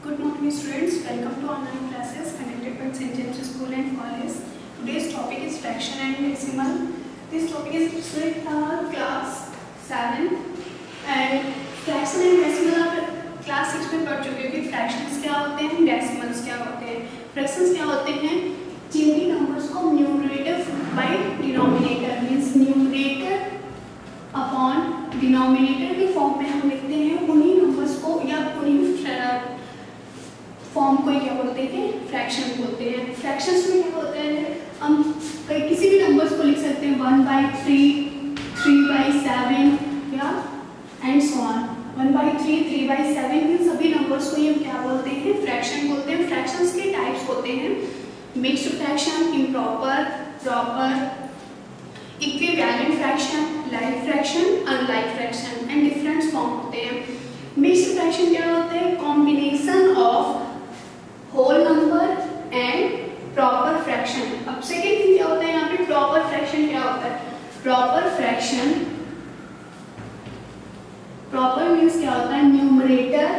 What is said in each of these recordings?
Good morning students, welcome to online classes conducted by St. James School and College. Today's topic is fraction and decimal. This topic is with class 7 and fraction and decimal आप class 6 में पढ़ चुके हो कि fractions क्या होते हैं, decimals क्या होते हैं. Fractions क्या होते हैं, जिन भी numbers को numerator by denominator means numerator upon denominator के फॉर्म में हम लिखते हैं, उन्हीं नंबर्स को या उन्हीं फॉर्म को क्या बोलते हैं, फ्रैक्शन बोलते हैं. फ्रैक्शंस में क्या होता है, हम किसी भी नंबर्स को लिख सकते हैं 1/3, 3/7 या एंड सो ऑन. 1/3, 3/7 इन सभी नंबर्स को हम क्या बोलते हैं, फ्रैक्शन बोलते हैं. फ्रैक्शंस के टाइप्स होते हैं mixed fraction, improper, proper, equivalent fraction, like fraction, unlike fraction and different form होते हैं. मिक्स्ड फ्रैक्शन क्या होता है, combination of whole number and proper fraction. अब सेकेंड थिंग क्या होता है यहाँ पे, प्रॉपर फ्रैक्शन क्या होता है. प्रॉपर फ्रैक्शन, प्रॉपर मीन्स क्या होता है, न्यूमरेटर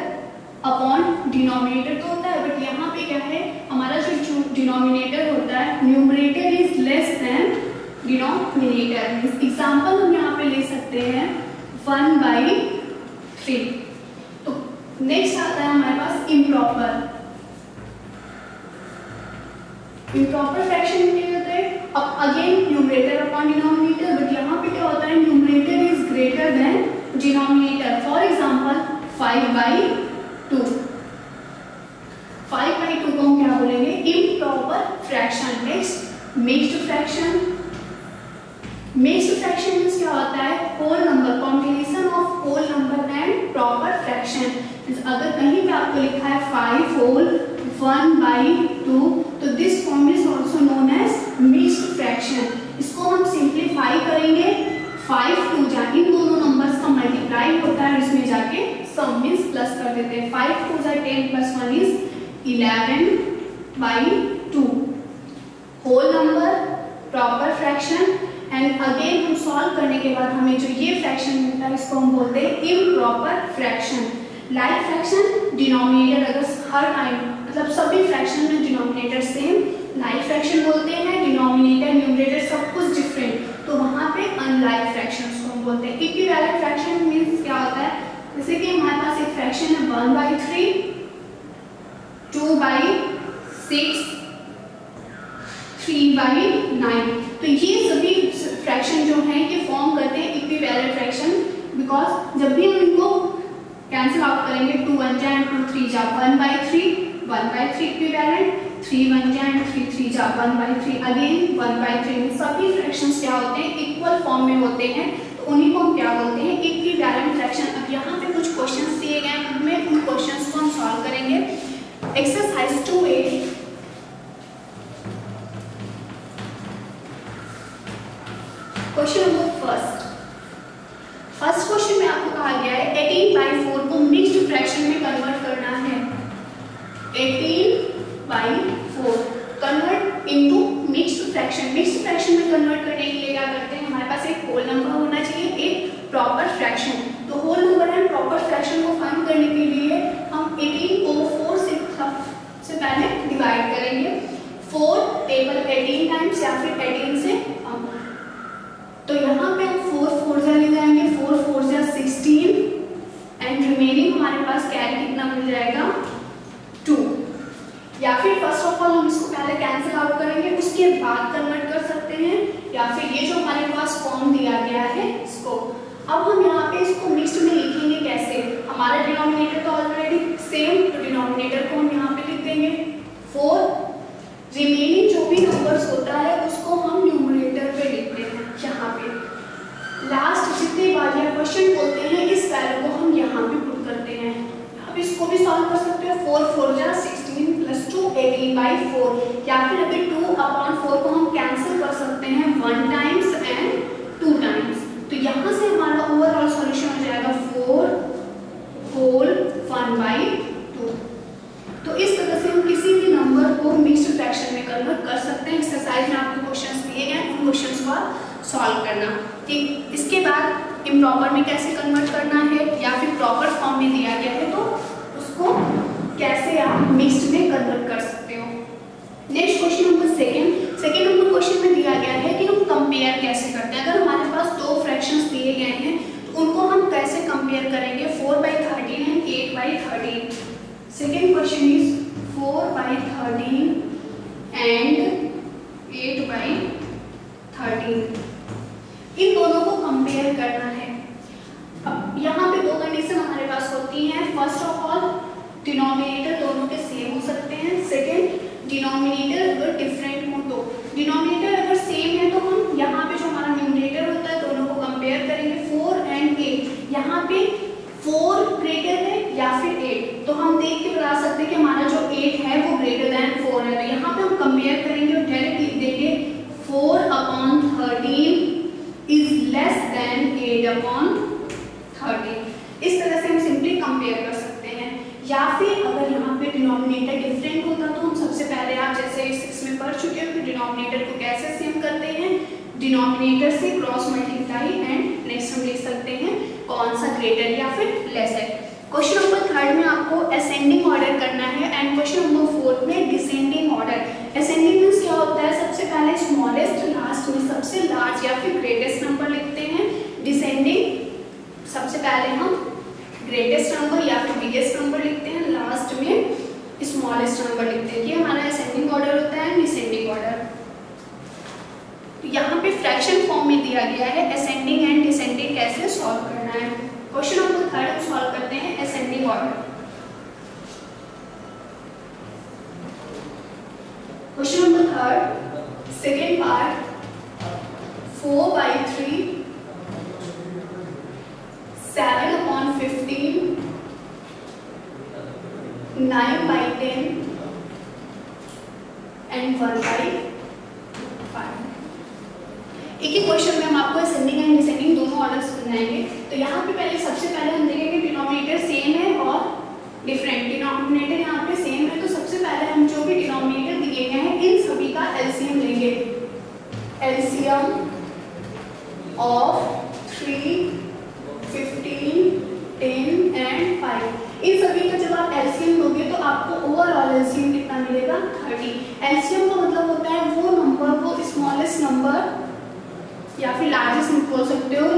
अपॉन डिनोमिनेटर तो होता है, बट यहाँ पे क्या है, हमारा जो डिनोमिनेटर होता है, numerator is less than denominator. Means example हम यहाँ पे ले सकते हैं 1/3. तो नेक्स्ट आता है हमारे पास इम्प्रॉपर. इम्प्रॉपर फ्रैक्शन क्या होता है, अब again numerator upon denominator, but यहाँ पे क्या होता है, numerator is greater than denominator. For example 5/2. 5/2 को हम क्या बोलेंगे, improper fraction. Next mixed fraction. Mixed fraction means क्या होता है, whole number, combination of whole number and proper fraction. अगर कहीं पे आपको लिखा है 5 होल 1/2, तो this form is also known as mixed fraction. इसको हम सिंप्लीफाई करेंगे, 5 2 जा इन दोनों नंबर्स का मल्टीप्लाई होता है, इसमें जाके सम मींस प्लस कर देते हैं. 5 2 जा 10 + 1 is 11/2. Whole number, proper fraction and again हम सॉल्व करने के बाद हमें जो ये फ्रैक्शन मिलता है, इसको हम बोलते हैं improper fraction. Like fraction, denominator अगर हर टाइम मतलब सभी फ्रैक्शन में डिनोमिनेटर सेम, लाइक फ्रैक्शन बोलते हैं, डिनोमिनेटर न्यूमरेटर सब कुछ डिफरेंट, तो वहां पे अनलाइक फ्रैक्शंस को हम बोलते हैं. इक्विवेलेंट फ्रैक्शन मींस क्या होता है, जैसे कि हमारे पास एक फ्रैक्शन है 1/3, 2/6, 3/9. तो ये सभी फ्रैक्शन जो हैं ये फॉर्म करते हैं इक्विवेलेंट फ्रैक्शन, बिकॉज जब भी हम इनको कैंसिल आउट करेंगे 2 1 जा एंड 2 3 जा 1/3, 1/3 इक्विवेलेंट, 3 1 जा एंड 3 3 जा 1/3 अगेन 1/3. सभी फ्रैक्शंस क्या होते हैं, इक्वल फॉर्म में होते हैं, तो उन्हीं को हम क्या बोलते हैं, इक्विवेलेंट फ्रैक्शन. अब यहाँ पे कुछ क्वेश्चंस दिए गए हैं, उनमें उन क्वेश्चंस को हम सॉल्व करेंगे. Exercise 2A. Question number first question में आपको कहा गया है 18/4 को मिक्स्ड फ्रैक्शन में कन्वर्ट करना है. 18/4 convert into mixed fraction. Mixed fraction में कन्वर्ट करने के लिए क्या करते हैं, हमारे पास एक होल नंबर होना चाहिए, एक प्रॉपर फ्रैक्शन. तो whole number and proper fraction को फाइंड करने के लिए हम 18 को 4 से पहले डिवाइड करेंगे. 4 टेबल 18 टाइम्स या फिर 18 से कम. तो यहाँ पे हम 4 4 जा ले जाएंगे, 4 4 जा 16 एंड रिमेनिंग हमारे पास कैरी कितना मिल जाएगा 2. या फिर फर्स्ट ऑफ ऑल हम इसको पहले कैंसिल आउट करेंगे, उसके बाद कन्वर्ट कर सकते हैं, या फिर ये जो हमारे पास फॉर्म दिया गया है इसको. अब हम यहाँ पे इसको मिक्स्ड में लिखेंगे कैसे, हमारा डिनोमिनेटर तो ऑलरेडी सेम, तो डिनोमिनेटर को हम यहाँ पे लिख देंगे 4. रिमेनिंग जो भी नंबर्स होता है उसको हम न्यूमरेटर पे लिखते हैं. यहाँ पे लास्ट जितने बार ये क्वेश्चन बोलते हैं इस वैल्यू को हम यहाँ पे पुट करते हैं. अब इसको भी सॉल्व कर सकते हो, 4 4 जा 16 + 2 18/4, या फिर अभी 2/4 को हम कैंसिल कर सकते हैं 1 टाइम्स एंड 2 टाइम्स. तो यहाँ से हमारा ओवरऑल सॉल्यूशन हो जाएगा 4 होल 1/2. तो इस तरह से हम किसी भी नंबर को मिक्स्ड फ्रैक्शन में कन्वर्ट कर सकते हैं. एक्सरसाइज में आपको क्वेश्चंस दिए गए, उन क्वेश्चंस को सॉल्व करना. ठीक, इसके बाद इम्प्रॉपर में कैसे कन्वर्ट करना है, या फिर प्रॉपर फॉर्म में दिया गया है तो उसको कैसे वर्क कर सकते हो। Next question number second number question में दिया गया है कि हम कंपेयर कैसे करते हैं। अगर हमारे पास दो फ्रैक्शंस दिए गए हैं तो उनको हम कैसे कंपेयर करेंगे, 4/13 and 8/13। Second question is 4/13 and 8/13, इन दोनों को कंपेयर करना है। अब यहाँ पे दो कंडीशन हमारे पास होती हैं। फर्स्ट ऑफ ऑल डिनोमिनेटर दोनों के सेम हो सकते हैं। सेकेंड, डिनोमिनेटर अगर डिफरेंट हो तो। डिनोमिनेटर अगर सेम है तो हम यहाँ पे जो हमारा न्यूमरेटर होता है दोनों को कंपेयर करेंगे, 4 एंड 8। यहाँ पे 4 ग्रेटर है या फिर 8, तो हम देख के बता सकते हैं कि हमारा जो 8 है वो ग्रेटर देन 4 है। तो यहाँ पे हम कंपेयर करेंगे और डायरेक्ट लिख देंगे 4/13 इज लेस देन 8/13। इस तरह से हम सिंपली कंपेयर कर सकते हैं। या फिर अगर यहाँ पे डिनोमिनेटर डिफरेंट होता तो हम सबसे पहले, आप जैसे 6 में पढ़ चुके हो कि डिनोमिनेटर को कैसे सेम करते हैं, डिनोमिनेटर से क्रॉस मल्टीप्लाई एंड नेक्स्ट हम लिख सकते हैं कौन सा ग्रेटर या फिर लेस है। क्वेश्चन नंबर 3 में आपको असेंडिंग ऑर्डर करना है एंड क्वेश्चन नंबर 4 में डिसेंडिंग ऑर्डर। असेंडिंग मींस क्या होता है, सबसे पहले स्मॉलेस्ट, लास्ट में सबसे लार्ज या फिर ग्रेटेस्ट नंबर लिखते हैं। डिसेंडिंग सबसे पहले हम ग्रेटेस्ट नंबर या फिर बिगेस्ट नंबर लिखते हैं, लास्ट में स्मॉलेस्ट नंबर लिखते हैं। ये हमारा असेंडिंग ऑर्डर होता है, डिसेंडिंग ऑर्डर। तो यहाँ पे फ्रैक्शन फॉर्म में दिया गया है असेंडिंग एंड डिसेंडिंग कैसे सॉल्व करना है। क्वेश्चन नंबर 3 हम सॉल्व करते हैं ascending order. Question number 3 second part, 4/3 7/15 9/10 and 1/5। एक ही क्वेश्चन में हम आपको असेंडिंग एंड डिसेंडिंग दोनों ऑर्डर्स बनाएंगे। तो यहाँ पे पहले सबसे पहले हम देखेंगे डिनोमिनेटर सेम है और डिफरेंट। डिनोमिनेटर यहाँ पे सेम है तो सबसे पहले हम जो भी डिनोमिनेटर दिए गए हैं इन सभी का एलसीएम लेंगे। LCM of 3, 15, 10 and 5। इन सभी का जब आप एलसीएम लोगे तो आपको ओवरऑल एलसीएम कितना मिलेगा, 30। एलसीएम का मतलब होता है वो नंबर को स्मॉलेस्ट नंबर या फिर लार्जेस्ट बोल सकते हो,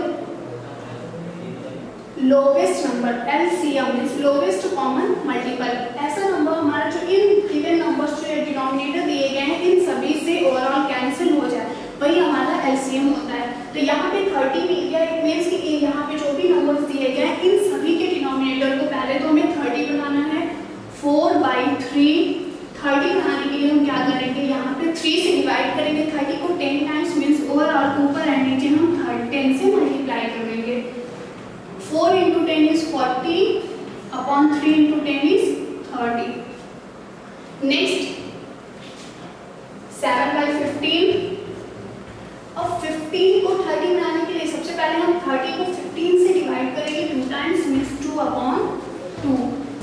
lowest number. LCM means lowest common multiple. ऐसा नंबर हमारा जो इन गिवन नंबर्स जो डिनोमिनेटर दिए गए हैं इन सभी से ओवरऑल कैंसिल हो जाए, वही हमारा एलसीएम होता है। तो यहाँ पे 30 मिल गया, इट मींस कि यहाँ पे जो भी नंबर्स दिए गए हैं इन सभी के डिनोमिनेटर को पहले तो हमें 30 बनाना है। 4/3 30 बनाने के लिए हम क्या करेंगे, यहाँ पे 3 से डिवाइड करेंगे 30 को 10 टाइम्स, मींस ओवरऑल ऊपर एंड नीचे हम 10 से मल्टीप्लाई करेंगे। 4 into 10 is 40 upon 3 into 10 is 30. Next 7/15। अब 15 को 30 बनाने के लिए सबसे पहले हम 30 को 15 से डिवाइड करेंगे 2 times, means 2/2।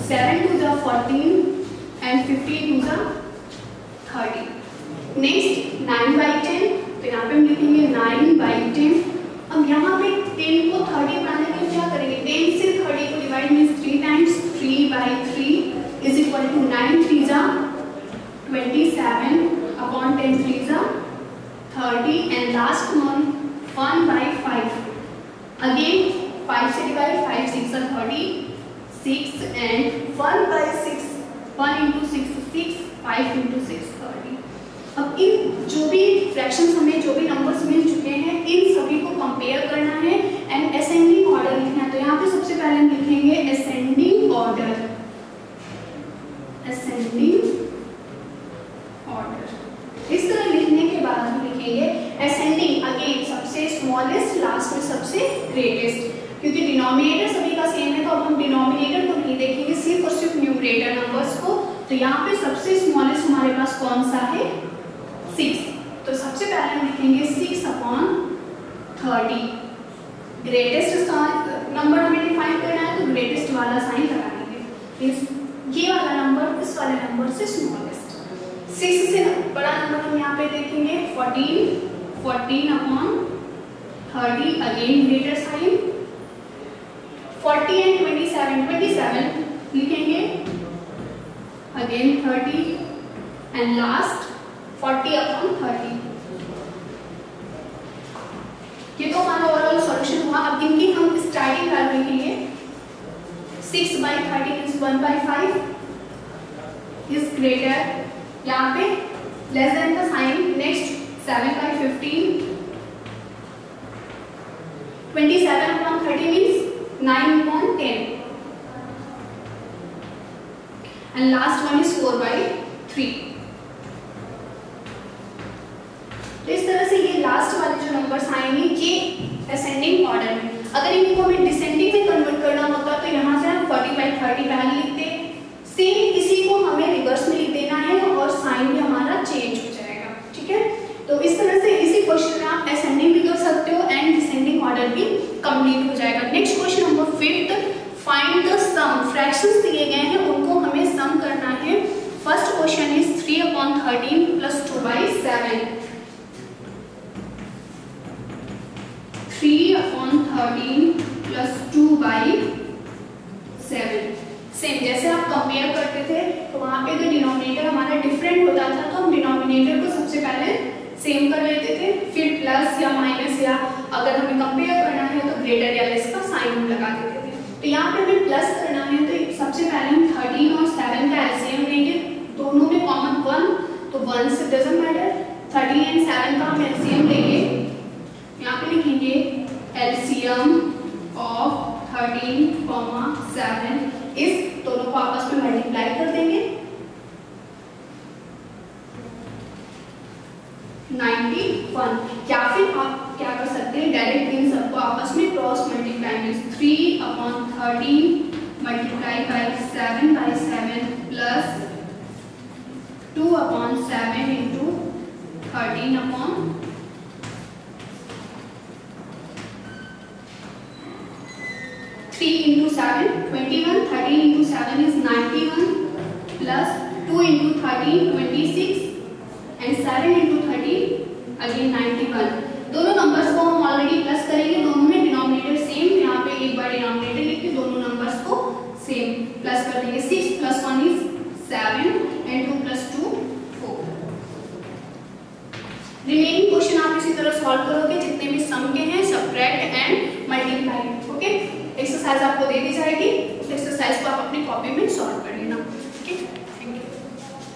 7 to the 14 and 15 to the 30। Next 9/10, तो यहाँ पे हम लिखेंगे 9/10। अब यहाँ पे 10 को 30 बनाने के लिए क्या करेंगे, 10 से 30 को divide means 3 times, 3/3 is equal to 9 3 जा 27 अपॉन 10 3 जा 30 एंड लास्ट वन 1/5। अगेन 5 से डिवाइड, 5 6 जा 36 एंड 1/6, 1 into 6 6, 5 into 6 30। अब इन जो भी फ्रैक्शंस हमें जो भी नंबर्स मिल चुके हैं इन सभी को कंपेयर करना है एंड असेंडिंग ऑर्डर लिखना है। तो यहाँ पे सबसे पहले हम लिखेंगे असेंडिंग ऑर्डर। असेंडिंग ऑर्डर इस तरह लिखने के बाद हम लिखेंगे असेंडिंग, अगेन सबसे स्मॉलेस्ट, लास्ट में सबसे ग्रेटेस्ट। क्योंकि डिनोमिनेटर सभी का सेम है तो अब हम डिनोमिनेटर को नहीं देखेंगे, सिर्फ और सिर्फ न्यूमरेटर नंबर्स को। तो यहाँ पे सबसे स्मॉलेस्ट हमारे पास कौन सा है, 6। तो सबसे पहले हम लिखेंगे 6/30। ग्रेटेस्ट नंबर हमें डिफाइन करना है तो ग्रेटेस्ट वाला साइन लगा देंगे। ये वाला नंबर इस वाले नंबर से स्मॉलेस्ट। 6 से बड़ा नंबर हम यहाँ पे देखेंगे 14, 14/30, अगेन ग्रेटर साइन। 40 एंड 27 लिखेंगे, अगेन 30 एंड लास्ट 40/30। ये तो हमारा ओवरऑल सॉल्यूशन हुआ। अब इनकी हम स्टार्टिंग वैल्यू के लिए 6/13 इज 1/5 इज ग्रेटर, यहाँ पे लेस देन का sign. Next 7/15, 27/30 means 9/10 and last one is 4/3। तो इस तरह से ये लास्ट वाले जो नंबर्स आएंगे ये असेंडिंग ऑर्डर में। अगर इनको हमें डिसेंडिंग में कन्वर्ट करना होता तो यहाँ से हम 40/30 पहले लिखते, सेम इसी को हमें रिवर्स में लिख देना है और साइन भी हमारा चेंज हो जाएगा। ठीक है, तो इस तरह से इसी क्वेश्चन में आप असेंडिंग भी कर सकते हो एंड डिसेंडिंग ऑर्डर भी कंप्लीट हो जाएगा। Next question number 5, find the sum. Fractions दिए गए हैं उनको हमें सम करना है। First question is 3/13 + 2/7। 3/13 + 2/7 सेम जैसे आप कंपेयर करते थे तो वहां पे जो डिनोमिनेटर हमारा डिफरेंट होता था तो हम डिनोमिनेटर को सबसे पहले सेम कर लेते थे, फिर प्लस या माइनस या अगर हमें कंपेयर करना है तो ग्रेटर या लेस का साइन हम लगा देते थे। तो यहाँ पे हमें प्लस करना है तो सबसे पहले हम 13 और 7 का एलसीएम लेंगे, दोनों में कॉमन 1 तो 1 से डजंट मैटर। 13 एंड 7 का हम एलसीएम लेंगे, यहाँ पे लिखेंगे एलसीएम ऑफ 13, 7 इस दोनों को आपस में मल्टीप्लाई कर देंगे 91। या फिर आप क्या कर सकते हैं डायरेक्ट इन सबको आपस में क्रॉस मल्टीप्लाई में 3/13 multiply by 7/7 plus 2/7 into 13/3 into 7 21, 13 into 7 is 91 plus 2 into 13 26 and 7 into 13 again 91। दोनों नंबर्स को हम ऑलरेडी प्लस करेंगे, दोनों में डिनोमिनेटर सेम, यहाँ पे एक बार डिनोमिनेटर लिख के दोनों नंबर्स को सेम प्लस कर देंगे। 6 + 1 is 7 and 2 + 2 4। रिमेनिंग क्वेश्चन आप इसी तरह सॉल्व करोगे जितने भी सम के हैं, subtract and multiply. Okay, exercise आपको दे दी जाएगी, उस एक्सरसाइज को आप अपनी कॉपी में सॉल्व करें।